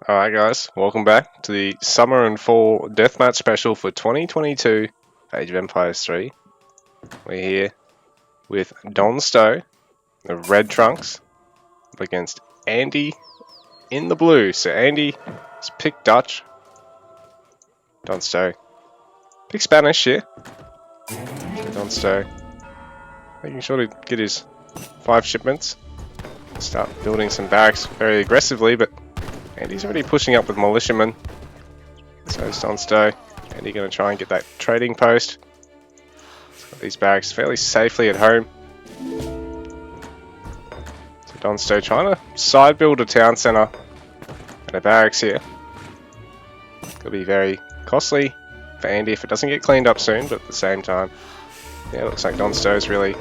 Alright guys, welcome back to the Summer and Fall Deathmatch special for 2022 Age of Empires 3. We're here with Don Stowe, the red trunks, up against Andi in the blue. So Andi has picked Dutch, Don Stowe picked Spanish here. So Don Stowe making sure to get his 5 shipments, start building some barracks very aggressively, but Andy's already pushing up with militiamen. So is Don Stowe. Andy going to try and get that trading post. He's got these barracks fairly safely at home. So Don Stowe trying to side build a town centre and a barracks here. Could be very costly for Andy if it doesn't get cleaned up soon, but at the same time, yeah, it looks like Don Stowe's really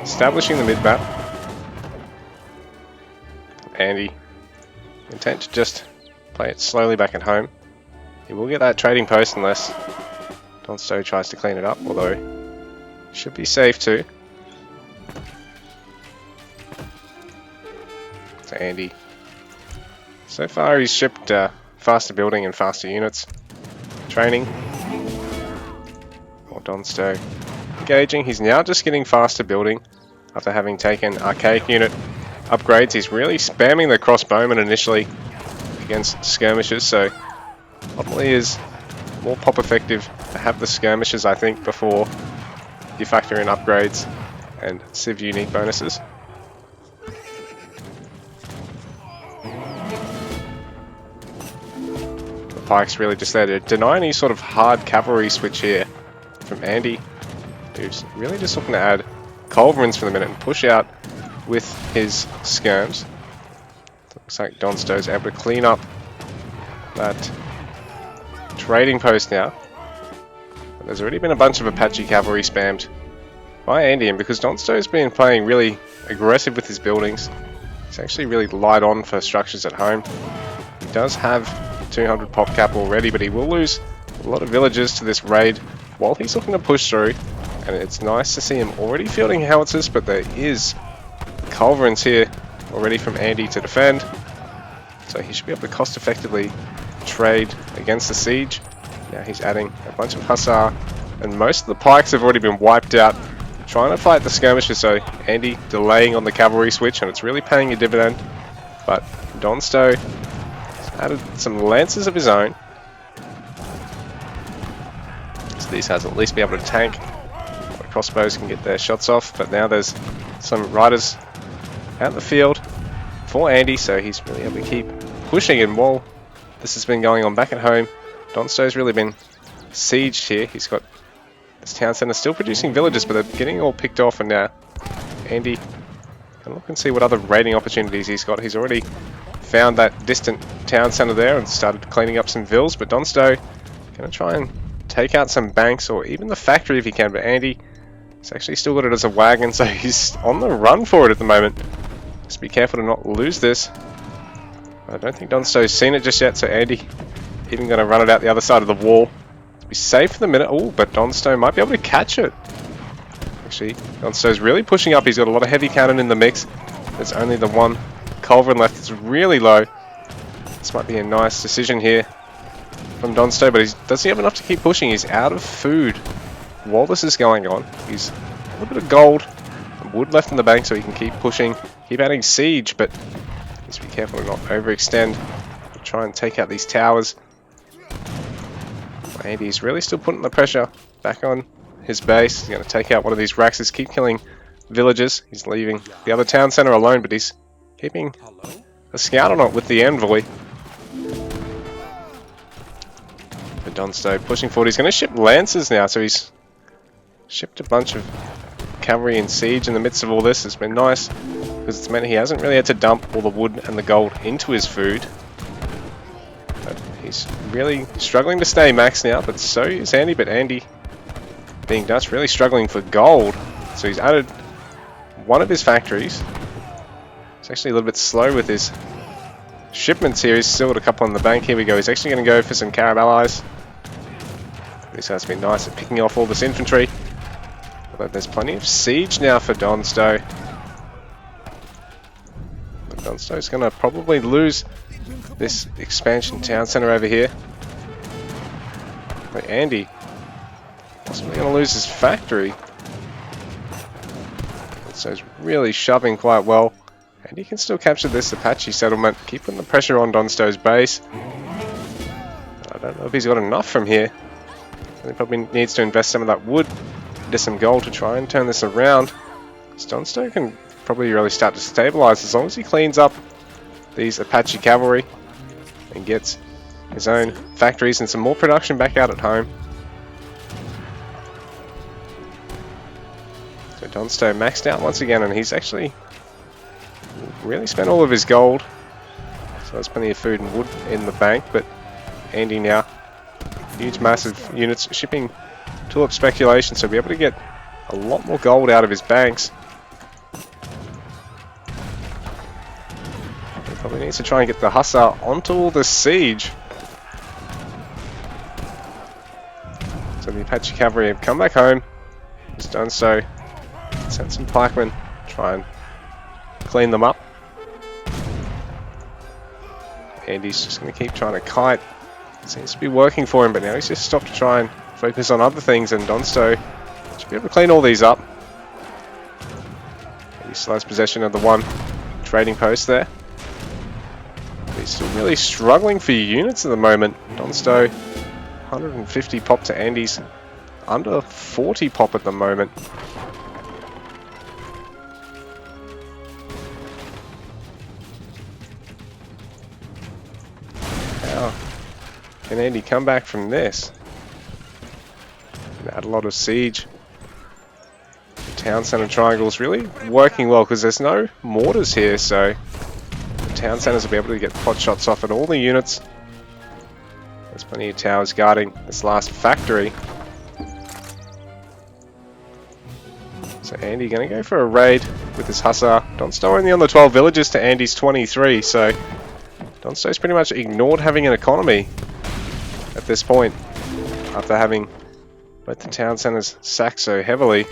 establishing the mid-map. Andy intent to just play it slowly back at home. He will get that trading post unless Don Stowe tries to clean it up, although he should be safe too. So Andy, so far he's shipped faster building and faster units training. While Don Stowe engaging, he's now just getting faster building after having taken archaic unit upgrades. He's really spamming the crossbowmen initially against skirmishers, so ultimately is more pop effective to have the skirmishers, I think, before you factor in upgrades and civ unique bonuses. The pike's really just there to deny any sort of hard cavalry switch here from Andy, who's really just looking to add culverins for the minute and push out with his skirms. Looks like Don Stowe's able to clean up that trading post now. But there's already been a bunch of Apache cavalry spammed by Andy, and because Don Stowe's been playing really aggressive with his buildings, he's actually really light on for structures at home. He does have 200 pop cap already, but he will lose a lot of villagers to this raid while he's looking to push through. And it's nice to see him already fielding howitzers, but there is culverins here already from Andy to defend, so he should be able to cost effectively trade against the siege. Now he's adding a bunch of hussar, and most of the pikes have already been wiped out trying to fight the skirmishers, so Andy delaying on the cavalry switch, and it's really paying a dividend. But Don Stowe has added some lancers of his own, so these guys will at least be able to tank. The crossbows can get their shots off, but now there's some riders out in the field for Andy, so he's really able to keep pushing. And while this has been going on back at home, Don Stowe's really been sieged here. He's got this town centre still producing villages, but they're getting all picked off, and now Andy can look and see what other raiding opportunities he's got. He's already found that distant town centre there and started cleaning up some vills, but Don Stowe going to try and take out some banks or even the factory if he can, but Andy has actually still got it as a wagon, so he's on the run for it at the moment. Just be careful to not lose this. I don't think Don Stowe's seen it just yet, so Andy even going to run it out the other side of the wall to be safe for the minute. Oh, but Don Stowe might be able to catch it. Actually, Don Stowe's really pushing up. He's got a lot of heavy cannon in the mix. There's only the one culverin left. It's really low. This might be a nice decision here from Don Stowe, but does he have enough to keep pushing? He's out of food while this is going on. He's a little bit of gold and wood left in the bank, so he can keep pushing, keep adding siege, but just be careful to not overextend. Try and take out these towers. Andy's really still putting the pressure back on his base. He's going to take out one of these Raxes, keep killing villagers. He's leaving the other town centre alone, but he's keeping a scout on it with the envoy. But Don Stowe pushing forward. He's going to ship lancers now, so he's shipped a bunch of cavalry and siege in the midst of all this. It's been nice because it's meant he hasn't really had to dump all the wood and the gold into his food. But he's really struggling to stay max now, but so is Andy. But Andy, being Dutch, really struggling for gold. So he's added one of his factories. He's actually a little bit slow with his shipments here. He's still got a couple on the bank. Here we go. He's actually going to go for some Carib allies. This has been nice at picking off all this infantry. Although there's plenty of siege now for Don Stowe. But Don Stowe's going to probably lose this expansion town center over here. But Andi possibly going to lose his factory. So he's really shoving quite well. And he can still capture this Apache settlement, keeping the pressure on Don Stowe's base. I don't know if he's got enough from here. He probably needs to invest some of that wood into some gold to try and turn this around. Don Stowe can probably really start to stabilize as long as he cleans up these Apache cavalry and gets his own factories and some more production back out at home. So Don Stowe maxed out once again, and he's actually really spent all of his gold. So there's plenty of food and wood in the bank, but Andi now, huge massive units shipping tulip speculation, so be able to get a lot more gold out of his banks. He probably needs to try and get the Hussar onto all the siege. So the Apache cavalry have come back home. He's done so. Sent some pikemen, try and clean them up. Andy's just going to keep trying to kite. Seems to be working for him, but now he's just stopped to try and focus on other things, and Don Stowe should be able to clean all these up. He still has possession of the one trading post there. But he's still really struggling for units at the moment. Don Stowe, 150 pop to Andy's under 40 pop at the moment. How can Andi come back from this? Add a lot of siege. The town center triangle is really working well because there's no mortars here, so the town centers will be able to get pot shots off at all the units. There's plenty of towers guarding this last factory. So Andi going to go for a raid with his Hussar. Don Stowe only on the 12 villages to Andy's 23, so Don Stowe's pretty much ignored having an economy at this point after having both the town centers sacked so heavily.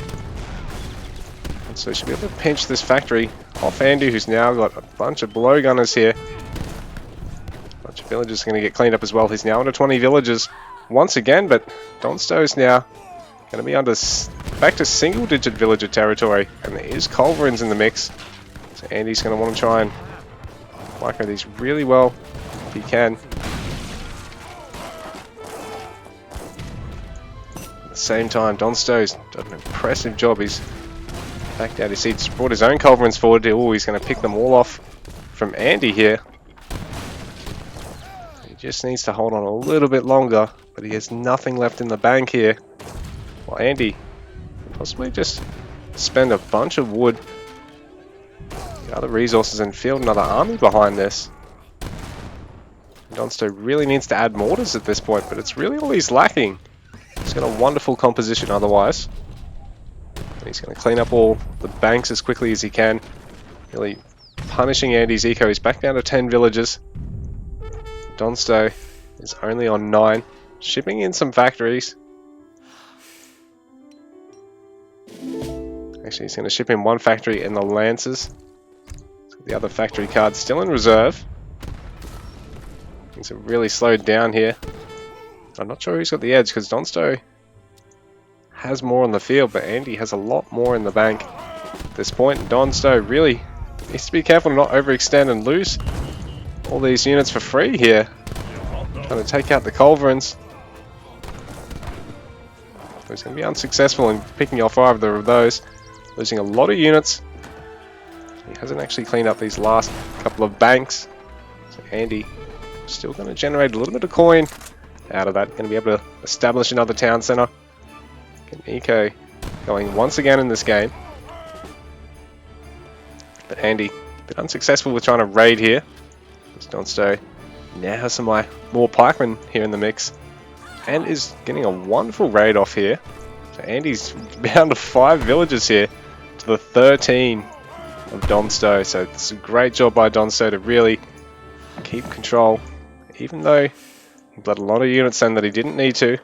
And so he should be able to pinch this factory off Andi, who's now got a bunch of blowgunners here. A bunch of villagers are going to get cleaned up as well. He's now under 20 villagers once again, but Don Stowe's now going to be under back to single-digit villager territory, and there is culverins in the mix. So Andy's going to want to try and micro these really well if he can. At the same time, Don Stowe's done an impressive job. He's backed out his seats, brought his own culverins forward. Oh, he's going to pick them all off from Andi here. He just needs to hold on a little bit longer, but he has nothing left in the bank here. While Andi possibly just spend a bunch of wood, the other resources, and field another army behind this. Don Stowe really needs to add mortars at this point, but it's really all he's lacking. He's got a wonderful composition otherwise. And he's going to clean up all the banks as quickly as he can, really punishing Andy's eco. He's back down to 10 villages. Don Stowe is only on 9, shipping in some factories. Actually, he's going to ship in one factory in the Lancers. The other factory card's still in reserve. Things have really slowed down here. I'm not sure who's got the edge, because Don Stowe has more on the field, but Andi has a lot more in the bank at this point. Don Stowe really needs to be careful to not overextend and lose all these units for free here. Trying to take out the culverins. He's going to be unsuccessful in picking off either of those. Losing a lot of units. He hasn't actually cleaned up these last couple of banks. So Andi still going to generate a little bit of coin out of that. Going to be able to establish another town center. Get eco going once again in this game. But Andi a bit unsuccessful with trying to raid here. Don Stowe now has some more pikemen here in the mix. And is getting a wonderful raid off here. So Andy's down to 5 villages here to the 13 of Don Stowe. So it's a great job by Don Stowe to really keep control, even though he bled a lot of units in that he didn't need to.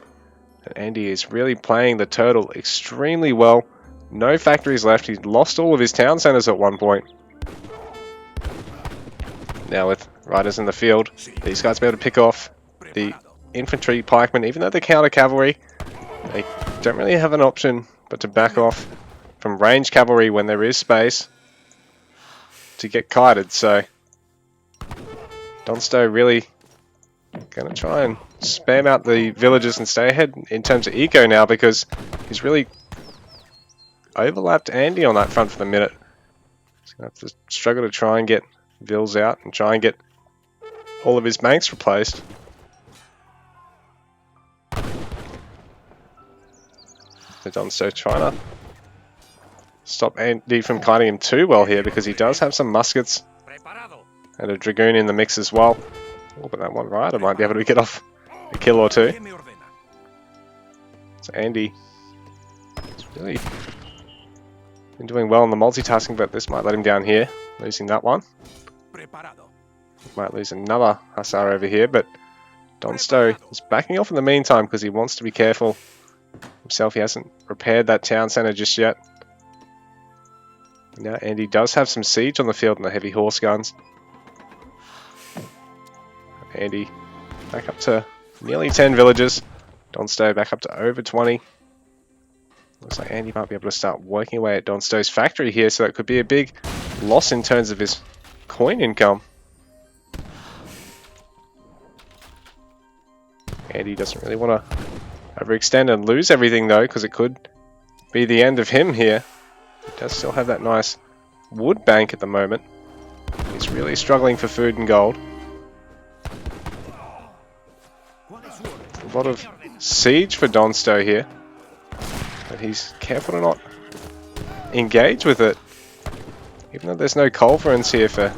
And Andi is really playing the turtle extremely well. No factories left. He's lost all of his town centers at one point. Now with riders in the field, these guys will be able to pick off the infantry pikemen, even though they're counter cavalry. They don't really have an option but to back off from range cavalry when there is space to get kited. So Don Stowe really going to try and spam out the villages and stay ahead in terms of eco now, because he's really overlapped Andi on that front for the minute. He's going to have to struggle to try and get vills out and try and get all of his banks replaced. So Don Stowe trying to stop Andi from kiting him too well here, because he does have some muskets and a dragoon in the mix as well. Oh, but that one rider might be able to get off a kill or two. So Andi has really been doing well in the multitasking, but this might let him down here, losing that one. Might lose another hussar over here, but Don Stowe is backing off in the meantime because he wants to be careful himself. He hasn't repaired that town centre just yet. Now Andi does have some siege on the field and the heavy horse guns. Andi back up to nearly 10 villages. Don Stowe back up to over 20. Looks like Andi might be able to start working away at Don Stowe's factory here, so that could be a big loss in terms of his coin income. Andi doesn't really want to overextend and lose everything though, because it could be the end of him here. He does still have that nice wood bank at the moment. He's really struggling for food and gold. A lot of siege for Don Stowe here, but he's careful to not engage with it, even though there's no culverins here for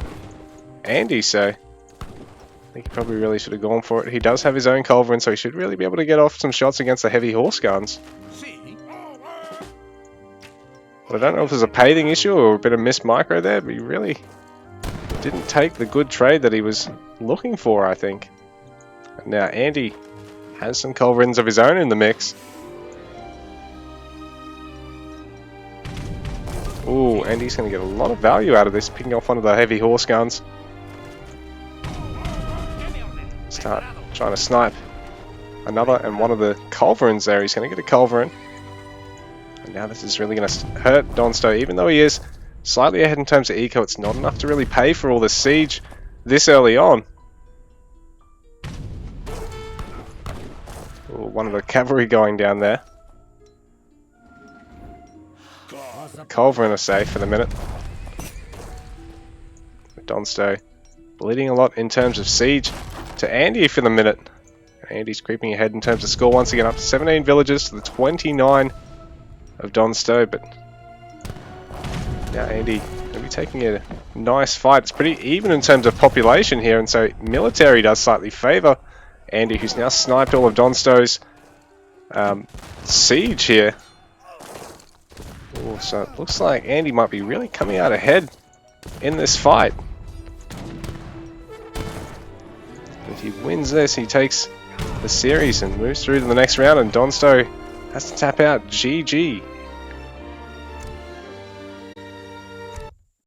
Andi, so I think he probably really should have gone for it. He does have his own culverin, so he should really be able to get off some shots against the heavy horse guns. But I don't know if there's a paving issue or a bit of missed micro there, but he really didn't take the good trade that he was looking for, I think. And now Andi has some culverins of his own in the mix. Ooh, Andi's going to get a lot of value out of this, picking off one of the heavy horse guns. Start trying to snipe another and one of the culverins there. He's going to get a culverin. And now this is really going to hurt Don Stowe. Even though he is slightly ahead in terms of eco, it's not enough to really pay for all the siege this early on. Ooh, one of the cavalry going down there. Culverin is safe for the minute. Don Stowe bleeding a lot in terms of siege to Andi for the minute. Andi's creeping ahead in terms of score once again, up to 17 villages to the 29 of Don Stowe, but now Andi going to be taking a nice fight. It's pretty even in terms of population here, and so military does slightly favour Andi, who's now sniped all of Don Stowe's siege here. Ooh, so it looks like Andi might be really coming out ahead in this fight. If he wins this, he takes the series and moves through to the next round, and Don Stowe has to tap out. GG.